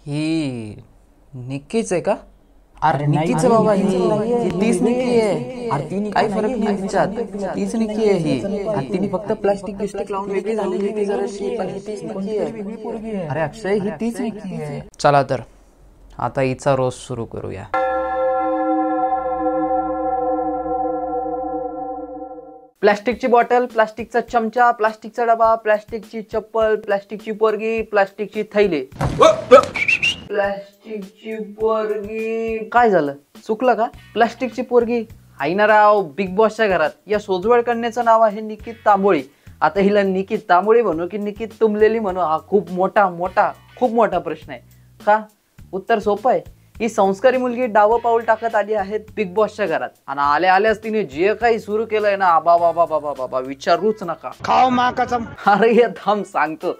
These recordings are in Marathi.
ही निक्कीच आहे का? अरे निक्कीच आहे बाबा, ही तीच निक्की आहे. काही फरक नाही तिच्यात, तीच निक्की आहे ही. तिने फक्त प्लास्टिक बिस्टिक लावून वेगळी झालेली ती जराशी, पण ही तीच निक्की आहे. अरे अक्षय, ही तीच निक्की आहे. चला तर आता हिचा रोज सुरू करूया. प्लास्टिकची बॉटल, प्लास्टिकचा चमचा, प्लास्टिकचा डबा, प्लास्टिकची चप्पल, प्लास्टिकची पोरगी, प्लास्टिकची थैली. प्लास्टिकची पोरगी काय झालं, चुकलं का? प्लास्टिकची पोरगी आई ना राव, बिग बॉसच्या घरात. या सोजवळ कन्याचं नाव आहे निकित तांबोळी. आता हिला निकित तांबोळी म्हणू की निकित तुंबलेली म्हणू, हा खूप मोठा प्रश्न आहे. का? उत्तर सोपं आहे. ही संस्कारी मुलगी डावं पाऊल टाकत आली आहे बिग बॉसच्या घरात, आणि आल्याच तिने जे काही सुरू केलंय ना, बाबा बाबा बाबा विचारूच नका. खाओ मा कसम. अरे हे थांब सांगतो.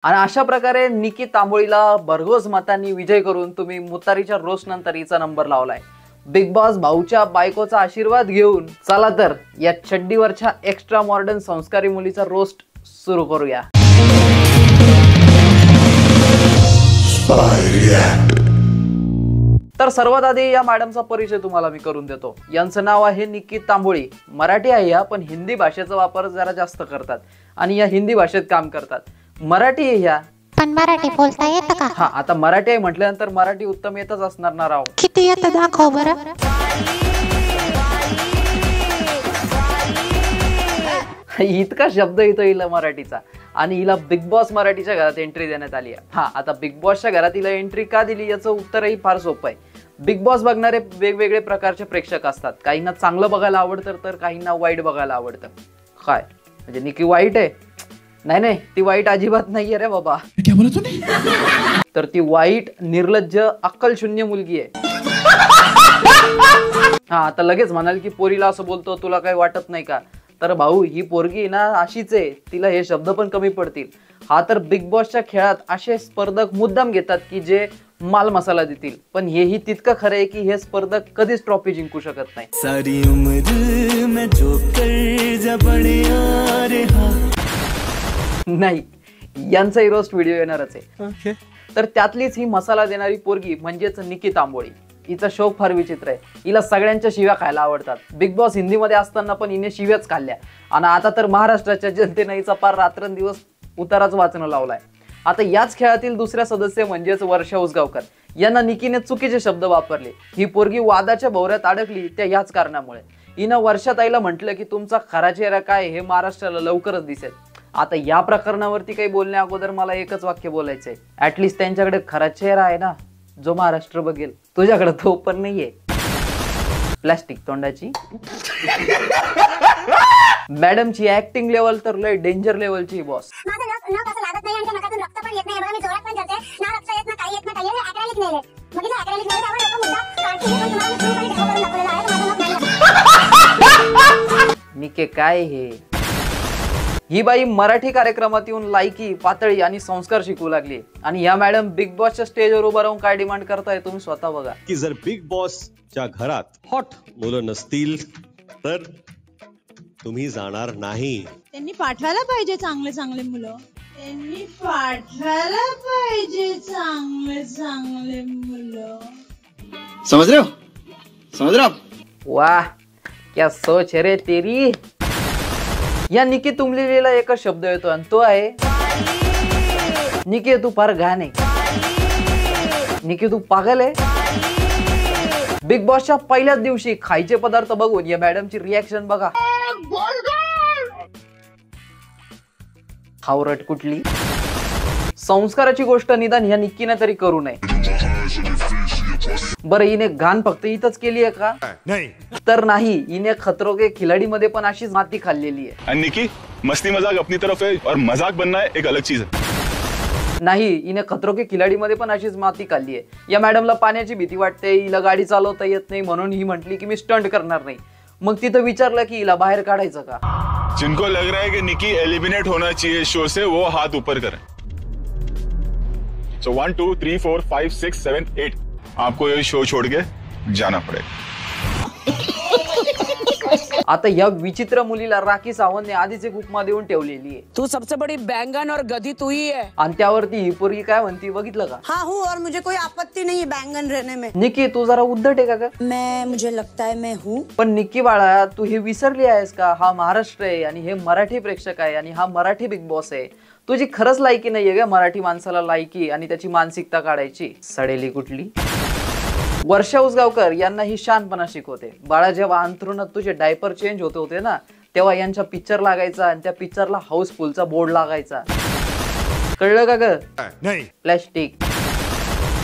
आणि अशा प्रकारे निकित तांबोळीला भरघोस मतांनी विजय करून तुम्ही मुतारीच्या रोस्ट नंतर हिचा नंबर लावलाय. बिग बॉस भाऊच्या बायकोचा आशीर्वाद घेऊन चला तर या चड्डीवरच्या एक्स्ट्रा मॉडर्न संस्कारी मुलीचा रोस्ट सुरू करूया. तर सर्वात आधी या मॅडमचा परिचय तुम्हाला मी करून देतो. यांचं नाव आहे निकित तांबोळी. मराठी आहे या, पण हिंदी भाषेचा वापर जरा जास्त करतात आणि या हिंदी भाषेत काम करतात. मराठी आहे ह्या, पण मराठी बोलता येतं का? हा, आता मराठी आहे म्हटल्यानंतर मराठी उत्तम येतच असणार ना राव. किती येतं दाखव बरं. इतका शब्द येतो हिला मराठीचा, आणि हिला बिग बॉस मराठीच्या घरात एंट्री देण्यात आली आहे. हा, आता बिग बॉसच्या घरात हिला एंट्री का दिली याचं उत्तरही फार सोपं आहे. बिग बॉस बघणारे वेगवेगळे प्रकारचे प्रेक्षक असतात. काहींना चांगलं बघायला आवडतं, तर काहींना वाईट बघायला आवडतं. काय म्हणजे निकी वाईट आहे? नाही, ती वाईट अजिबात नाहीये रे बाबा. क्या बोला तूने? तर ती वाईट, निर्लज्ज, अक्कलशून्य मुलगी आहे. हा, आता लगेच म्हणाल की पोरीला असं बोलतो, तुला काही वाटत नाही का? तर भाऊ, ही पोरगी ना अशीच आहे, तिला हे शब्द पण कमी पडतील. हा, तर बिग बॉसच्या खेळात असे स्पर्धक मुद्दाम घेतात की जे माल मसाला देतील, पण हेही तितकं खरं आहे की हे स्पर्धक कधीच ट्रॉफी जिंकू शकत नाही. सारी उम्र मैं जो कर जबड़िया रे हा. नाही, यांचाही रोस्ट व्हिडिओ येणारच आहे. तर त्यातलीच ही मसाला देणारी पोरगी म्हणजेच निकित तांबोळी. हिचा शौक फार विचित्र आहे. हिला सगळ्यांच्या शिव्या खायला आवडतात. बिग बॉस हिंदीमध्ये असताना पण हिने शिव्याच खाल्ल्या, आणि आता तर महाराष्ट्राच्या जनतेने हिचा फार रात्रंदिवस उताराच वाचणं लावलाय. आता याच खेळातील दुसऱ्या सदस्य म्हणजेच वर्षा उसगावकर यांना निकीने चुकीचे शब्द वापरले. ही पोरगी वादाच्या भोवऱ्यात अडकली त्या याच कारणामुळे. हिनं वर्षाताईला म्हटलं की तुमचा खरा चेहरा काय हे महाराष्ट्राला लवकरच दिसेल. आता या प्रकरणावरती काही बोलण्या अगोदर मला एकच वाक्य बोलायचंय. ऍटलिस्ट त्यांच्याकडे खरा चेहरा आहे ना, जो महाराष्ट्र बघेल. तुझ्याकडे तो पण नाहीये, प्लास्टिक तोंडाची. मॅडमची ऍक्टिंग लेवल तर लय डेंजर लेवलची बॉस. निके काय हे? ही बाई मराठी कार्यक्रमात येऊन लायकी, पातळी आणि संस्कार शिकवू लागली, आणि या मॅडम बिग बॉसच्या स्टेजवर उभं राहून काय डिमांड करताय तुम्ही स्वतः बघा. की जर बिग बॉसच्या घरात हॉट मुलं नसतील तर तुम्ही जाणार नाही. त्यांनी पाठवायला पाहिजे चांगले चांगले मुलं. त्यांनी पाठवायला पाहिजे चांगले चांगले मुलं. समझ रहे हो? वाह, क्या सोच है रे तेरी. या निकी तुंबलेलीला एकच शब्द येतो, आणि तो आहे निकी तू फार घाण आहे. निकी तू पागल आहे. बिग बॉसच्या पहिल्याच दिवशी खायचे पदार्थ बघून या मॅडमची रिॲक्शन बघा. हावरट कुठली. संस्काराची गोष्ट निदान या निक्कीने तरी करू नये. बरं, हिने घाण फक्त इथंच केली आहे का? नाही. तर नाही, हिने खतरों के खिलाडी मध्ये पण अशीच माती खाल्लेली आहे. निकी, मस्ती मजाक अपनी तरफ है और मजाक बनना है एक अलग चीज है. नाही, हिने खतरों के खिलाडी मध्ये पण अशीच माती खाल्ली आहे. या मॅडमला पाण्याची भीती वाटते, हिला गाडी चालवता येत नाही, म्हणून ही म्हटली की मी स्टंट करणार नाही. मग तिथं विचारलं की हिला बाहेर काढायचं का? जिनको लग रहा है कि निकी एलिमिनेट होना चाहिए शो से, वो हाथ ऊपर करें. So 1 2 3 4 5 6 7 8 आपको ये शो छोड़ के जाना पड़ेगा. आता या विचित्र मुलीला राखी सावंतने आधीच एक उपमा देऊन ठेवलेली आहे. तू सबसे बड़ी बैंगन और गधी तू ही है. आणि त्यावरती ही पोरगी काय म्हणती बघितलं का? हाँ हूँ और मुझे कोई आपत्ति नहीं है बैंगन रहने में. निकी तू जरा उद्धट आहे का ग? मैं मुझे लगता है मैं हूँ. पण निकी बाळा तू हे विसरली आहेस का? हा महाराष्ट्र आहे आणि हे मराठी प्रेक्षक आहे आणि हा मराठी बिग बॉस आहे. तुझी खरंच लायकी नाहीये का मराठी माणसाला लायकी आणि त्याची मानसिकता काढायची? सडेली कुठली. वर्षा उसगावकर यांना ही शानपणा शिकवते. बाळा जेव्हा अंथरुणात तुझे डायपर चेंज होते होते ना तेव्हा यांच्या पिक्चर लागायचा आणि त्या पिक्चरला हाऊसफुलचा बोर्ड लागायचा. कळलं का ग? नाही. प्लॅस्टिक.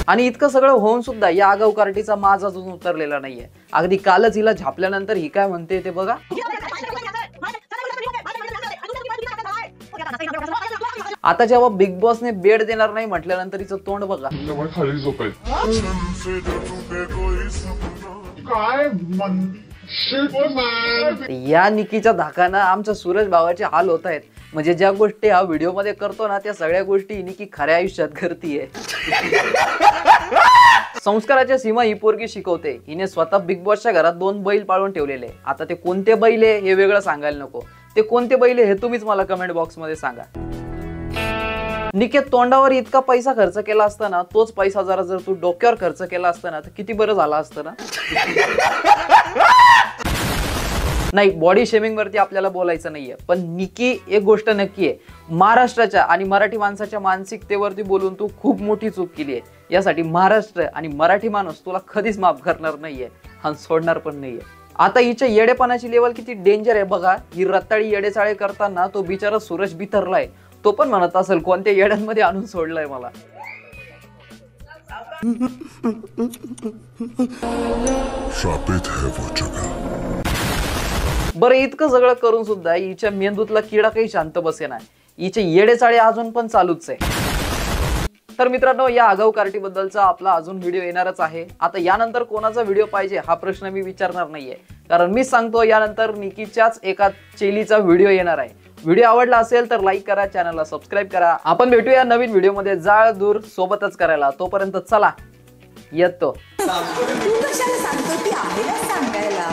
आणि इतकं सगळं होऊन सुद्धा या आगाऊ कार्टीचा माज अजून उतरलेला नाहीये. अगदी कालच हिला झापल्यानंतर ही काय म्हणते ते बघा. आता जेव्हा बिग बॉसने बेड देणार नाही म्हटल्यानंतर हिचं तोंड बघा. या निकीच्या धाकानं आमच्या सूरज भावाचे हाल होत आहेत. म्हणजे ज्या गोष्टी हा व्हिडिओ मध्ये करतो ना त्या सगळ्या गोष्टी निकी खऱ्या आयुष्यात करतीये. संस्काराच्या सीमा ही पोरगी शिकवते. हिने स्वतः बिग बॉसच्या घरात 2 बैल पाळून ठेवलेले. आता ते कोणते बैल आहे हे वेगळं सांगायला नको. ते कोणते बैल हे तुम्हीच मला कमेंट बॉक्स मध्ये सांगा. निके तोंडावर इतका पैसा खर्च केला असताना तोच पैसा जर तू डोक्यावर खर्च केला असताना तर किती बरं झालं असतं ना. नाही बॉडी शेमिंग वरती आपल्याला बोलायचं नाहीये. पण निकी एक गोष्ट नक्की आहे. महाराष्ट्राच्या आणि मराठी माणसाच्या मानसिकतेवरती बोलून तू खूप मोठी चूक केली आहे. यासाठी महाराष्ट्र आणि मराठी माणूस तुला कधीच माफ करणार नाहीये आणि सोडणार पण नाहीये. आता हिच्या येडेपणाची लेवल किती डेंजर आहे बघा. ही रत्ताळी येडेचाळे करताना तो बिचारा सूरज बिथरलाय. तो पण म्हणत असेल कोणत्या येड्यांमध्ये आणून सोडलंय मला. बरं इतकं सगळं करून सुद्धा हिच्या मेंदूतला किडा काही शांत बसेना. हिचे येडेचाळे अजून पण चालूच आहे. तर मित्रांनो या आगाऊ कार्टी बद्दलचा आपला अजून व्हिडिओ येणारच आहे. आता यानंतर कोणाचा व्हिडिओ पाहिजे हा प्रश्न मी विचारणार नाहीये. कारण मी सांगतो यानंतर निकीच्याच एका चेलीचा व्हिडिओ येणार आहे. व्हिडिओ आवडला असेल तर लाईक करा, चॅनलला सबस्क्राईब करा. आपण भेटूया नवीन व्हिडिओ मध्ये जाळ दूर सोबतच करायला. तोपर्यंत चला येतो. तू कशाला सांगतो ती आहे सांगायला.